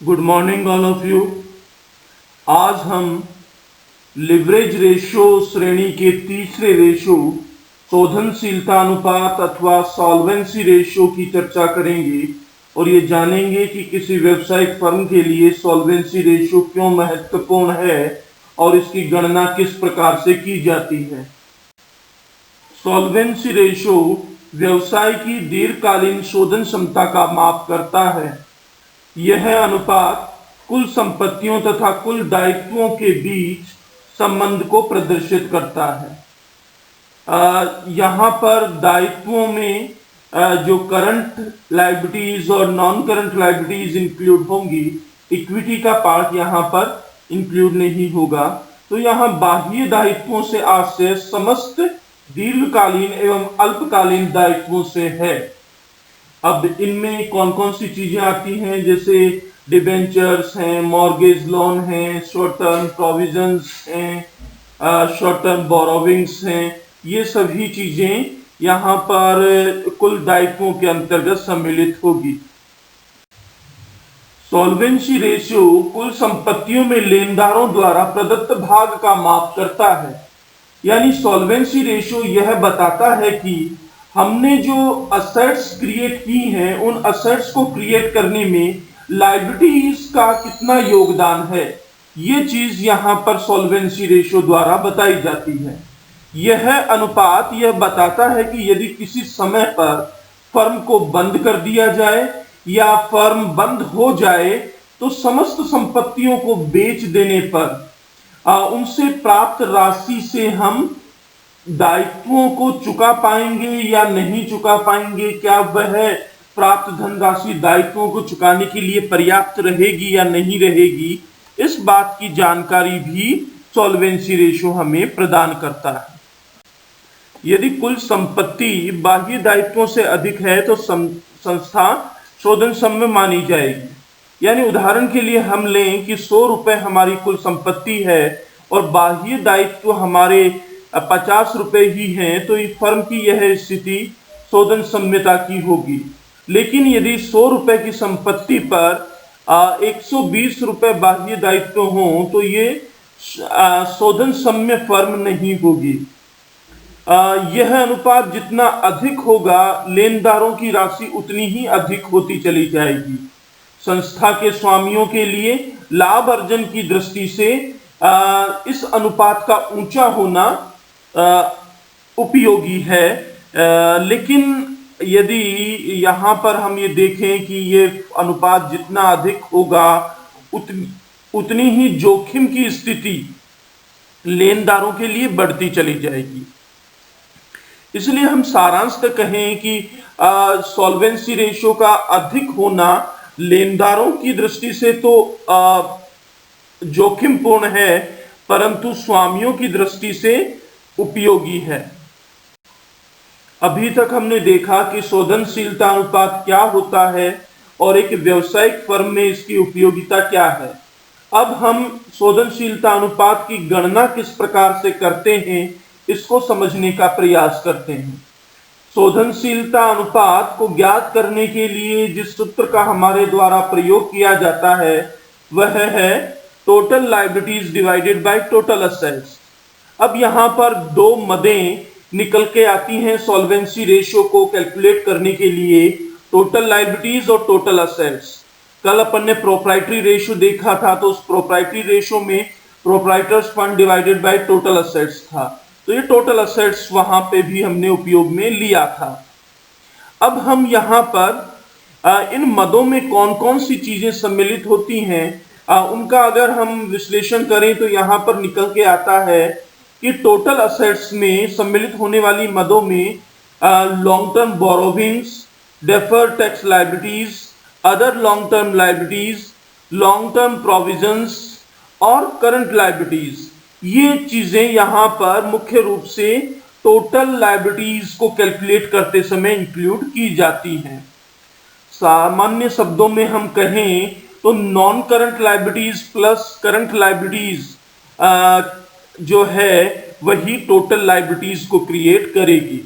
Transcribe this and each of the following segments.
Good morning all of you. आज हम leverage ratio श्रेणी के तीसरे रेशो शोधनशीलता अनुपात अथवा सॉल्वेंसी रेशो की चर्चा करेंगे और ये जानेंगे कि किसी व्यवसायिक फर्म के लिए सॉल्वेंसी रेशो क्यों महत्वपूर्ण है और इसकी गणना किस प्रकार से की जाती है। सॉल्वेंसी रेशो व्यवसाय की दीर्घकालीन शोधन क्षमता का माप करता है। यह अनुपात कुल संपत्तियों तथा कुल दायित्वों के बीच संबंध को प्रदर्शित करता है। यहाँ पर दायित्वों में जो करंट लायबिलिटीज और नॉन करंट लायबिलिटीज इंक्लूड होंगी, इक्विटी का पार्ट यहाँ पर इंक्लूड नहीं होगा। तो यहाँ बाह्य दायित्वों से आशय समस्त दीर्घकालीन एवं अल्पकालीन दायित्वों से है। अब इनमें कौन कौन सी चीजें आती हैं, जैसे डिबेंचर्स हैं, मॉर्गेज लोन हैं, शॉर्ट टर्म प्रोविजंस हैं, शॉर्ट टर्म बोरोविंग्स हैं। ये सभी चीजें यहाँ पर कुल दायित्वों के अंतर्गत सम्मिलित होगी। सॉल्वेंसी रेशियो कुल संपत्तियों में लेनदारों द्वारा प्रदत्त भाग का माप करता है। यानी सॉल्वेंसी रेशियो यह बताता है कि हमने जो असेट्स क्रिएट की हैं, उन असेट्स को क्रिएट करने में लायबिलिटीज का कितना योगदान है। ये चीज यहां पर सॉल्वेंसी रेशियो द्वारा बताई जाती है। यह अनुपात यह बताता है कि यदि किसी समय पर फर्म को बंद कर दिया जाए या फर्म बंद हो जाए तो समस्त संपत्तियों को बेच देने पर उनसे प्राप्त राशि से हम दायित्वों को चुका पाएंगे या नहीं चुका पाएंगे, क्या वह प्राप्त धनराशि दायित्वों को चुकाने के लिए पर्याप्त रहेगी या नहीं रहेगी, इस बात की जानकारी भी सॉल्वेंसी रेशियो हमें प्रदान करता है। यदि कुल संपत्ति बाह्य दायित्वों से अधिक है तो संस्था शोधन सम्य मानी जाएगी। यानी उदाहरण के लिए हम लें कि 100 रुपए हमारी कुल संपत्ति है और बाह्य दायित्व हमारे 50 रुपए ही हैं, तो इस फर्म की यह स्थिति शोधन सम्यता की होगी। लेकिन यदि 100 रुपए की संपत्ति पर 120 रुपए बाह्य दायित्व हों तो ये शोधन सम्य फर्म नहीं होगी। यह अनुपात जितना अधिक होगा, लेनदारों की राशि उतनी ही अधिक होती चली जाएगी। संस्था के स्वामियों के लिए लाभ अर्जन की दृष्टि से इस अनुपात का ऊंचा होना उपयोगी है। लेकिन यदि यहाँ पर हम ये देखें कि ये अनुपात जितना अधिक होगा उतनी ही जोखिम की स्थिति लेनदारों के लिए बढ़ती चली जाएगी। इसलिए हम सारांश तक कहें कि सॉल्वेंसी रेशियो का अधिक होना लेनदारों की दृष्टि से तो जोखिमपूर्ण है, परंतु स्वामियों की दृष्टि से उपयोगी है। अभी तक हमने देखा कि शोधनशीलता अनुपात क्या होता है और एक व्यावसायिक फर्म में इसकी उपयोगिता क्या है। अब हम शोधनशीलता अनुपात की गणना किस प्रकार से करते हैं, इसको समझने का प्रयास करते हैं। शोधनशीलता अनुपात को ज्ञात करने के लिए जिस सूत्र का हमारे द्वारा प्रयोग किया जाता है वह है total liabilities divided by total assets. अब यहाँ पर दो मदें निकल के आती हैं सॉल्वेंसी रेशियो को कैलकुलेट करने के लिए, टोटल लायबिलिटीज और टोटल असेट्स। कल अपन ने प्रोप्राइटरी रेशियो देखा था, तो उस प्रोप्राइटरी रेशियो में proprietors fund divided by total assets था, तो ये टोटल असेट्स वहां पे भी हमने उपयोग में लिया था। अब हम यहाँ पर इन मदों में कौन कौन सी चीजें सम्मिलित होती हैं उनका अगर हम विश्लेषण करें तो यहाँ पर निकल के आता है कि टोटल असेट्स में सम्मिलित होने वाली मदों में long term borrowings, deferred tax liabilities, other long term liabilities, long term provisions और करंट लायबिलिटीज, ये चीजें यहाँ पर मुख्य रूप से टोटल लायबिलिटीज को कैलकुलेट करते समय इंक्लूड की जाती हैं। सामान्य शब्दों में हम कहें तो non current liabilities plus current liabilities जो है वही टोटल लायबिलिटीज को क्रिएट करेगी।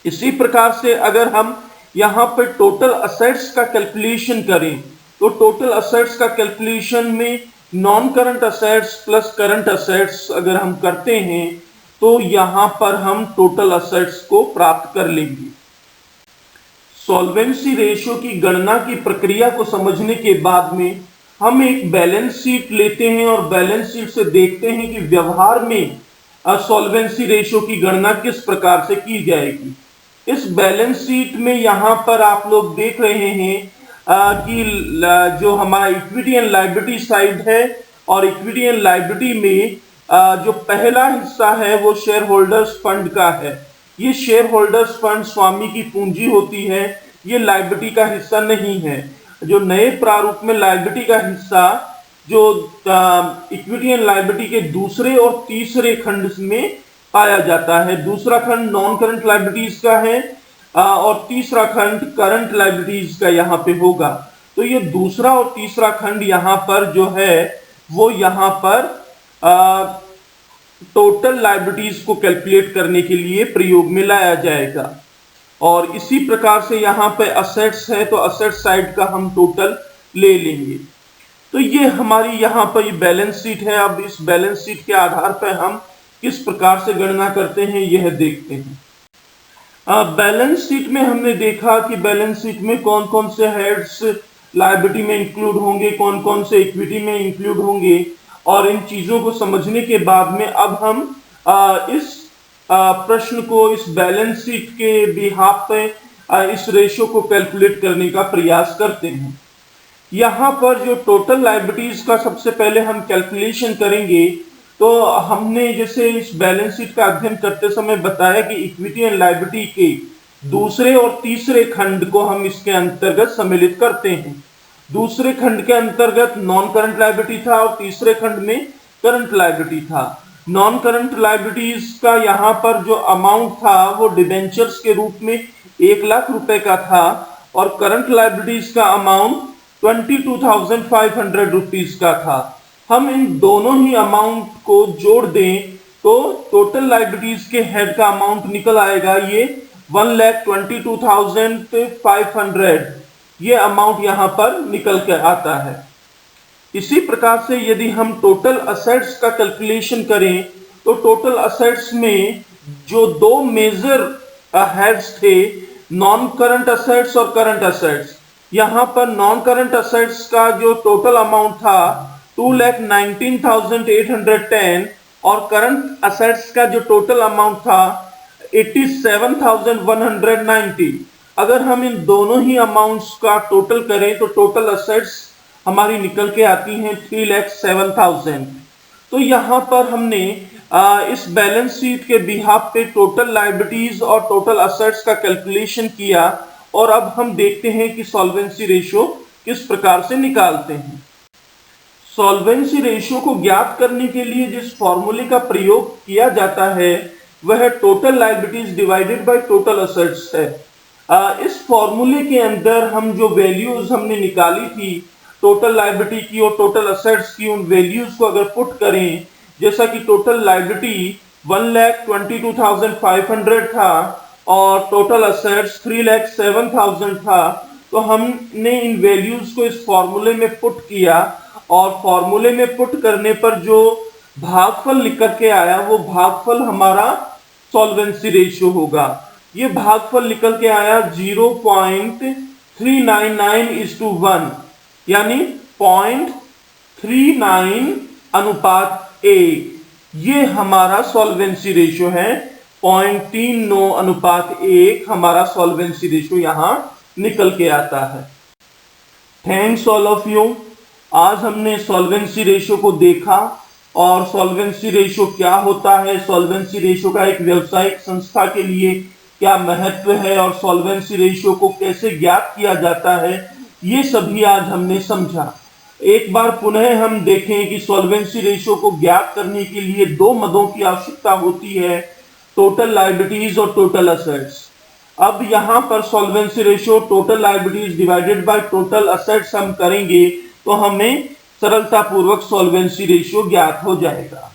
इसी प्रकार से अगर हम यहाँ पर टोटल असेट्स का कैलकुलेशन करें तो टोटल असेट्स का कैलकुलेशन में non current assets plus current assets अगर हम करते हैं तो यहां पर हम टोटल असेट्स को प्राप्त कर लेंगे। सॉल्वेंसी रेशियो की गणना की प्रक्रिया को समझने के बाद में हम एक बैलेंस शीट लेते हैं और बैलेंस शीट से देखते हैं कि व्यवहार में सॉल्वेंसी रेशियो की गणना किस प्रकार से की जाएगी। इस बैलेंस शीट में यहां पर आप लोग देख रहे हैं कि जो हमारा इक्विटी एंड लायबिलिटी साइड है और इक्विटी एंड लायबिलिटी में जो पहला हिस्सा है वो शेयर होल्डर्स फंड का है। ये शेयर होल्डर्स फंड स्वामी की पूंजी होती है, ये लायबिलिटी का हिस्सा नहीं है। जो नए प्रारूप में लायबिलिटी का हिस्सा जो इक्विटी एंड लायबिलिटी के दूसरे और तीसरे खंड में पाया जाता है। दूसरा खंड नॉन करंट लायबिलिटीज का है और तीसरा खंड करंट लायबिलिटीज का यहाँ पे होगा। तो ये दूसरा और तीसरा खंड यहाँ पर जो है वो यहाँ पर टोटल लायबिलिटीज को कैलकुलेट करने के लिए प्रयोग में लाया जाएगा। और इसी प्रकार से यहाँ पे असेट्स है तो असेट साइड का हम टोटल ले लेंगे। तो ये हमारी यहाँ पर ये बैलेंस शीट है। अब इस बैलेंस शीट के आधार पर हम किस प्रकार से गणना करते हैं यह देखते हैं। बैलेंस शीट में हमने देखा कि बैलेंस शीट में कौन कौन से हेड्स लायबिलिटी में इंक्लूड होंगे, कौन कौन से इक्विटी में इंक्लूड होंगे, और इन चीजों को समझने के बाद में अब हम इस प्रश्न को इस बैलेंस शीट के बिहाफ पे इस रेशियो को कैलकुलेट करने का प्रयास करते हैं। यहाँ पर जो टोटल लायबिलिटीज का सबसे पहले हम कैलकुलेशन करेंगे तो हमने जैसे इस बैलेंस शीट का अध्ययन करते समय बताया कि इक्विटी एंड लायबिलिटी के दूसरे और तीसरे खंड को हम इसके अंतर्गत सम्मिलित करते हैं। दूसरे खंड के अंतर्गत नॉन करंट लायबिलिटी था और तीसरे खंड में करंट लायबिलिटी था। नॉन करंट लायबिलिटीज का यहाँ पर जो अमाउंट था वो डिबेंचर्स के रूप में 1 लाख रुपए का था और करंट लायबिलिटीज का अमाउंट 22,500 रुपीज का था। हम इन दोनों ही अमाउंट को जोड़ दें तो टोटल लायबिलिटीज के हेड का अमाउंट निकल आएगा ये 1,22,500। ये अमाउंट यहाँ पर निकल कर आता है। इसी प्रकार से यदि हम टोटल असेट्स का कैलकुलेशन करें तो टोटल असेट्स में जो दो मेजर हेड्स थे, नॉन करंट असेट्स और करंट असेट्स। यहाँ पर नॉन करंट असेट्स का जो टोटल अमाउंट था 2,19,810 और करंट असेट्स का जो टोटल अमाउंट था 87,190। अगर हम इन दोनों ही अमाउंट्स का टोटल करें तो टोटल असेट्स हमारी निकल के आती हैं 3,07,000। तो यहाँ पर हमने इस बैलेंस शीट के बिहाफ पे टोटल लायबिलिटीज और टोटल असेट्स का कैलकुलेशन किया और अब हम देखते हैं कि सॉल्वेंसी रेशियो किस प्रकार से निकालते हैं। सॉल्वेंसी रेशियो को ज्ञात करने के लिए जिस फॉर्मूले का प्रयोग किया जाता है वह total liabilities divided by total assets है। इस फॉर्मूले के अंदर हम जो वैल्यूज हमने निकाली थी टोटल लायबिलिटी की और टोटल असेट्स की, उन वैल्यूज को अगर पुट करें, जैसा कि टोटल लायबिलिटी 1,22,500 था और टोटल असेट्स 3,07,000 था, तो हमने इन वैल्यूज को इस फॉर्मूले में पुट किया और फॉर्मूले में पुट करने पर जो भागफल निकल के आया वो भागफल हमारा सॉल्वेंसी रेशियो होगा। ये भागफल निकल के आया 0.399:1, यानी 0.39:1। ये हमारा सॉल्वेंसी रेशियो है। 0.39:1 हमारा सॉल्वेंसी रेशियो यहां निकल के आता है। Thanks all of you. आज हमने सॉल्वेंसी रेशियो को देखा और सॉल्वेंसी रेशियो क्या होता है, सॉल्वेंसी रेशियो का एक व्यावसायिक संस्था के लिए क्या महत्व है और सॉल्वेंसी रेशियो को कैसे ज्ञात किया जाता है, ये सभी आज हमने समझा। एक बार पुनः हम देखें कि सॉल्वेंसी रेशियो को ज्ञात करने के लिए दो मदों की आवश्यकता होती है, टोटल लायबिलिटीज और टोटल असेट्स। अब यहाँ पर solvency ratio total liabilities divided by total assets हम करेंगे तो हमें सरलतापूर्वक सॉल्वेंसी रेशियो ज्ञात हो जाएगा।